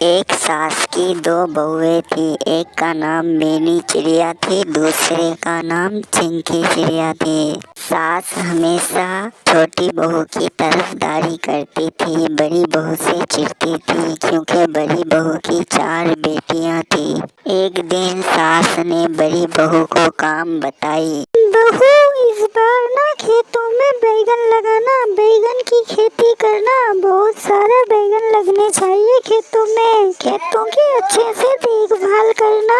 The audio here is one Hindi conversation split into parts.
एक सास की दो बहुएं थी। एक का नाम मैनी चिड़िया थी, दूसरे का नाम चिंकी चिड़िया थी। सास हमेशा छोटी बहू की तरफदारी करती थी, बड़ी बहू से चिढ़ती थी क्योंकि बड़ी बहू की 4 बेटियां थी। एक दिन सास ने बड़ी बहू को काम बताई। बहू, इस बार ना खेतों में बैगन लगाना, बैगन की खेती करना, बहुत सारा बैगन लगने चाहिए खेतों में। खेतों की अच्छे से देखभाल करना।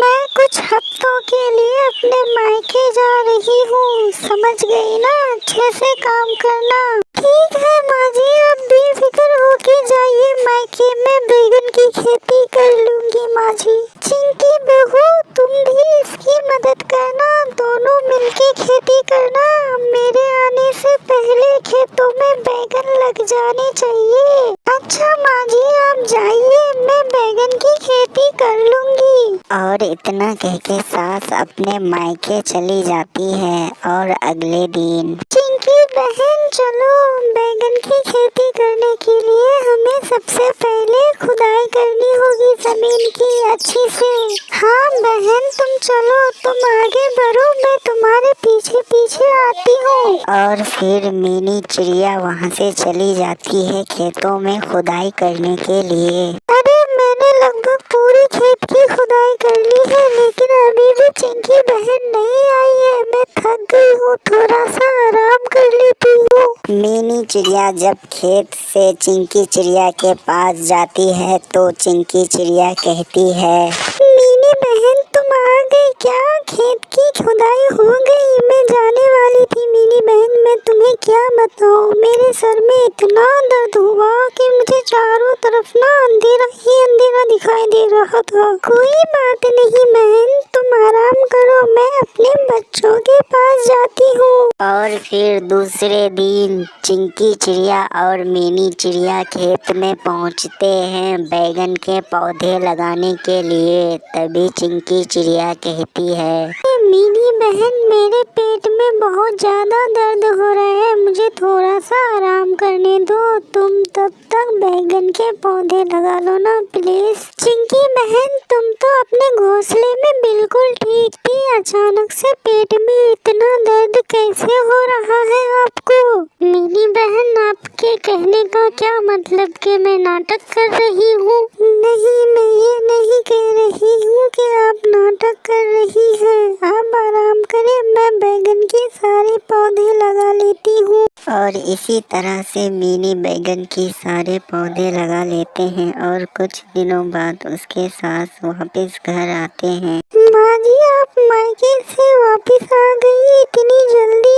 मैं कुछ हफ्तों के लिए अपने मायके जा रही हूँ, समझ गई ना? अच्छे से काम करना। ठीक है माँ जी, आप बेफिक्र होके जाइए, मायके में बैगन की खेती कर लूंगी माँ जी। चिंकी बहू, तुम भी इसकी मदद करना, दोनों मिलके खेती करना। मेरे आने से पहले खेतों में बैगन लग जाने चाहिए। अच्छा माँ जी, आप जाइए, मैं बैगन की खेती कर लूंगी। और इतना कहके सास अपने मायके चली जाती है। और अगले दिन, चिंकी बहन चलो, बैगन की खेती करने के लिए हमें सबसे पहले खुदाई करनी होगी जमीन की अच्छी से। हाँ बहन, तुम चलो, तुम आगे बढ़ो, मैं तुम्हारे पीछे पीछे आती हूँ। और फिर मैनी चिड़िया वहाँ से चली जाती है खेतों में खुदाई करने के लिए। अरे मैंने लगभग पूरी खेत की खुदाई कर ली है, लेकिन अभी भी चिंकी बहन नहीं आई है। मैं थक गई हूँ, थोड़ा सा आराम कर लेती हूँ। मैनी चिड़िया जब खेत से चिंकी चिड़िया के पास जाती है तो चिंकी चिड़िया कहती है, मैनी बहन तुम आ गई क्या? खेत की खुदाई हो गई, मैं जाने वाली थी। मैनी बहन, मैं तुम्हें क्या बताऊँ, मेरे सर में इतना दर्द हुआ कि मुझे चारों तरफ ना अंधेरा ही अंधेरा दिखाई दे रहा था। कोई बात नहीं बहन, तुम आराम करो, मैं अपने बच्चों के पास जाती हूँ। और फिर दूसरे दिन चिंकी चिड़िया और मैनी चिड़िया खेत में पहुँचते हैं बैगन के पौधे लगाने के लिए। तभी चिंकी चिड़िया कहती है, मैनी बहन, मेरे पेट में बहुत ज्यादा दर्द हो रहा है, मुझे थोड़ा सा आराम करने दो। तुम तब तक बैगन के पौधे लगा लो ना प्लीज। चिंकी बहन, तुम तो अपने घोंसले में बिल्कुल ठीक थी, अचानक से पेट में इतना दर्द कैसे हो रहा है आपको? मैनी बहन, आपके कहने का क्या मतलब कि मैं नाटक कर रही हूँ? नहीं, मैं ये नहीं कह रही हूँ कि आप नाटक कर रही हैं। आप आराम करें, मैं बैगन के सारे पौधे लगा लेती हूँ। और इसी तरह से मैनी बैगन की सारे पौधे लगा लेते हैं। और कुछ दिनों बाद उसके सास वापस घर आते हैं। माँ जी, आप मायके से वापस आ गई इतनी जल्दी?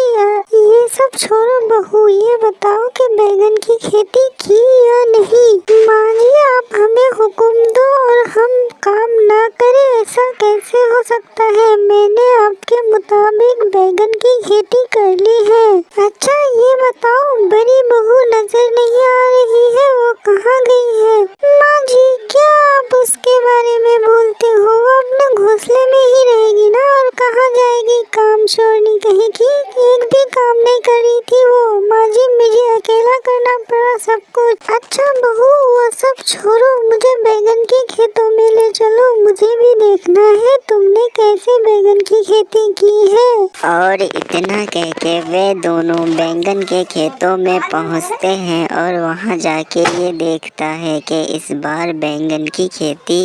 ये सब छोड़ो बहू, ये बताओ कि बैगन की खेती की या नहीं? माँ जी, आप हमें हुक्म दो और हम काम ना करें, ऐसा कैसे हो सकता है? मैंने आपके मुताबिक बैगन की खेती कर ली है। अच्छा ये बताओ, बड़ी बहू नजर नहीं आ रही है, वो कहाँ गई है? माँ जी, क्या आप उसके बारे में बोलते हो? वो अपने घोंसले में ही रहेगी ना, और कहाँ जाएगी? काम छोड़नी कहेगी, एक भी काम नहीं कर रही थी वो। माँ जी, मुझे अकेला करना पड़ा सब कुछ। अच्छा बहू, वो सब छोड़ो, मुझे बैगन के खेतों में ले चलो, मुझे भी देखना है तुमने कैसे बैगन की खेती की है। और इतना कह के वे दोनों बैंगन के खेतों में पहुंचते हैं। और वहां जाके ये देखता है कि इस बार बैंगन की खेती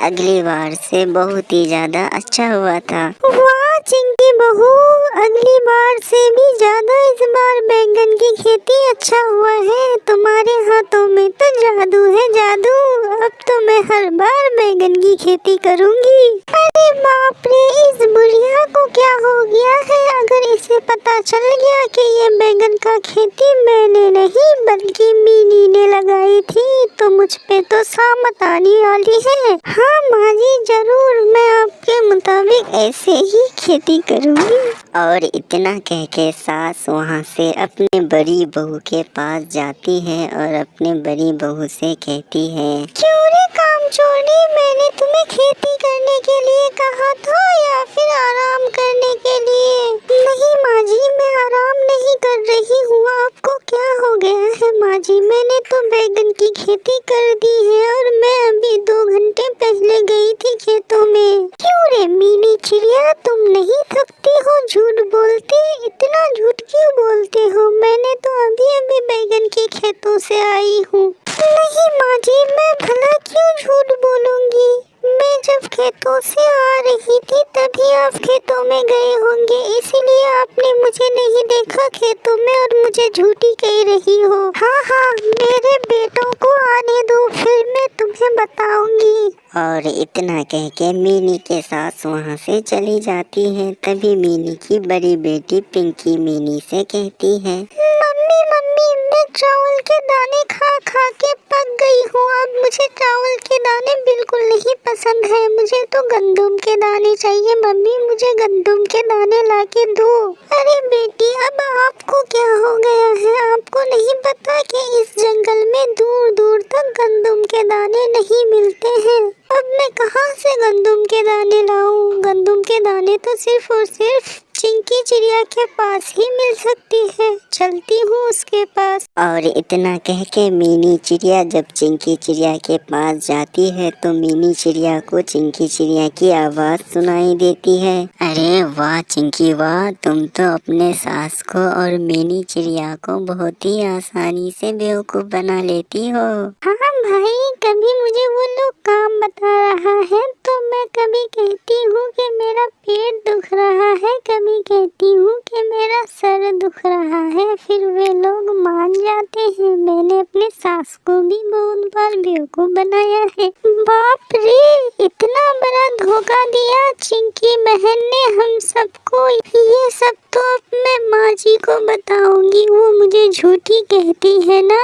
अगली बार से बहुत ही ज्यादा अच्छा हुआ था। वाह चिंकी बहू, अगली बार से भी ज्यादा इस बार बैंगन की खेती अच्छा हुआ है। तुम्हारे हाथों में तो जादू है, जादू। अब तो मैं हर बार बैंगन की खेती करूंगी। अरे बाप रे, इस बुढ़िया को क्या हो गया है? अगर इसे पता चल गया कि ये बैंगन का खेती मैंने नहीं बल्कि मैनी ने लगाई थी तो मुझ पे तो सामत आने वाली है। हाँ माँ जी, जरूर, मैं आपके मुताबिक ऐसे ही खेती करूंगी। और इतना कह के सास वहाँ से अपनी बड़ी बहू के पास जाती है और अपने बड़ी बहू से कहती है, क्यों रे काम छोड़ने, मैंने तुम्हें खेती करने के लिए कहा था या फिर आराम करने के लिए? नहीं माँ जी, मैं आराम नहीं कर रही हूँ। आपको क्या हो गया है माँ जी? मैंने तो बैगन की खेती कर दी है और मैं झूठ बोलूंगी। मैं जब खेतों से आ रही थी तभी आप खेतों में गए होंगे, इसीलिए आपने मुझे नहीं देखा खेतों में और मुझे झूठी कह रही हो। हाँ हाँ, मेरे बेटों को आने दो, फिर मैं तुम्हें बताऊंगी। और इतना कह के मीनी के सास वहाँ से चली जाती है। तभी मीनी की बड़ी बेटी पिंकी मीनी से कहती है, मम्मी मम्मी, मैं चावल के दाने खा खा के पक गई हूँ। अब मुझे चावल के दाने बिल्कुल नहीं पसंद है, मुझे तो गंदुम के दाने चाहिए। मम्मी मुझे गंदुम के दाने ला के दो। अरे बेटी, अब आपको क्या हो गया है? आपको नहीं पता कि इस जंगल में दूर दूर तक गंदुम के दाने नहीं मिलते हैं। अब मैं कहाँ से गंदुम के दाने लाऊं? गंदुम के दाने तो सिर्फ और सिर्फ चिंकी चिड़िया के पास ही मिल सकती है। चलती हूँ उसके पास। और इतना कह के मीनी चिड़िया जब चिंकी चिड़िया के पास जाती है तो मीनी चिड़िया को चिंकी चिड़िया की आवाज सुनाई देती है। अरे वाह चिंकी वाह, तुम तो अपने सास को और मीनी चिड़िया को बहुत ही आसानी से बेवकूफ बना लेती हो। हाँ भाई, कभी मुझे वो लोग काम बता रहा है तो मैं कभी कहती हूँ कि मेरा पेट दुख रहा है, कभी कहती हूँ कि मेरा सर दुख रहा है, फिर वे लोग मान जाते हैं। मैंने अपने सास को भी बहुत बार बेवकूफ बनाया है। बाप रे, इतना बड़ा धोखा दिया चिंकी बहन ने हम सबको। ये सब तो अब मैं माँ जी को बताऊंगी, वो मुझे झूठी कहती है ना।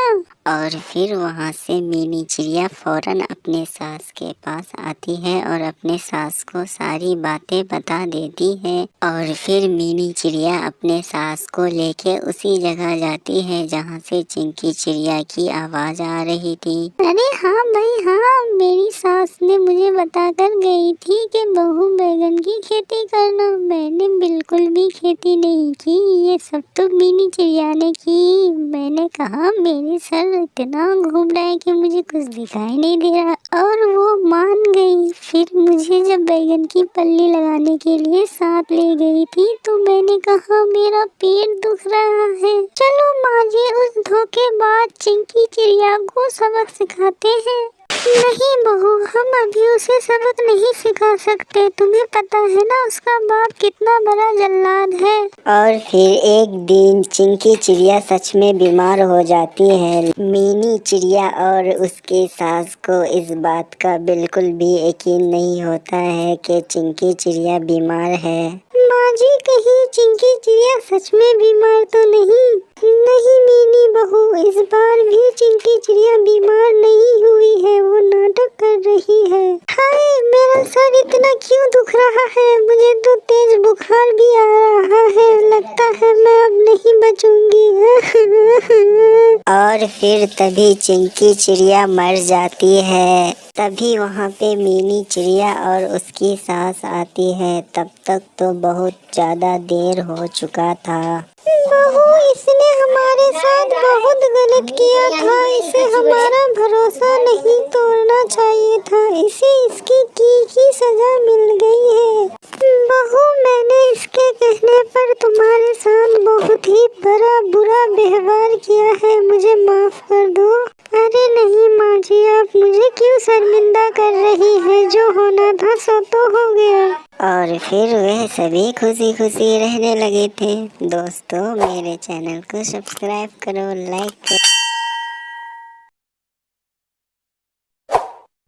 और फिर वहाँ से मीनी चिड़िया फौरन अपने सास के पास आती है और अपने सास को सारी बातें बता देती है। और फिर मीनी चिड़िया अपने सास को लेके उसी जगह जाती है जहाँ से चिंकी चिड़िया की आवाज आ रही थी। अरे हाँ भाई हाँ, मेरी सास ने मुझे बताकर गई थी कि बहू बैगन की खेती करना। मैंने बिल्कुल भी खेती नहीं की, ये सब तो मीनी चिड़िया ने की। मैंने कहा मेरे सर इतना घूम रहा है कि मुझे कुछ दिखाई नहीं दे रहा, और वो मान गई। फिर मुझे जब बैगन की पल्ली लगाने के लिए साथ ले गई थी तो मैंने कहा मेरा पेट दुख रहा है। चलो माँ जी, उस धोखेबाज चिंकी चिड़िया को सबक सिखाते हैं। नहीं बहू, हम अभी उसे सबक नहीं सिखा सकते, तुम्हें पता है ना उसका बाप कितना बड़ा जल्लाद है। और फिर एक दिन चिंकी चिड़िया सच में बीमार हो जाती है। मीनी चिड़िया और उसकी सास को इस बात का बिल्कुल भी यकीन नहीं होता है कि चिंकी चिड़िया बीमार है। माँ जी, कहीं चिंकी चिड़िया सच में बीमार तो नहीं? नहीं मीनी बहू, इस बार भी चिंकी चिड़िया बीमार नहीं हुई है, वो नाटक कर रही है। हाय, मेरा सर इतना क्यों दुख रहा है? मुझे तो तेज बुखार भी आ रहा है, लगता है मैं अब नहीं बचूंगी। और फिर तभी चिंकी चिड़िया मर जाती है। तभी वहाँ पे मीनी चिड़िया और उसकी सास आती है। तब तक तो बहुत ज्यादा देर हो चुका था। बहू, इसने हमारे साथ बहुत गलत किया था, इसे हमारा भरोसा नहीं तोड़ना चाहिए था, इसे इसकी की सजा मिल गई है। बहू, मैंने इसके कहने पर तुम्हारे साथ बहुत ही बड़ा बुरा व्यवहार किया है, मुझे माफ कर दो। अरे नहीं माँ जी, आप मुझे क्यों शर्मिंदा कर रही है? जो होना था सो तो हो गया। और फिर वह सभी खुशी खुशी रहने लगे थे। दोस्तों, मेरे चैनल को सब्सक्राइब करो, लाइक करो।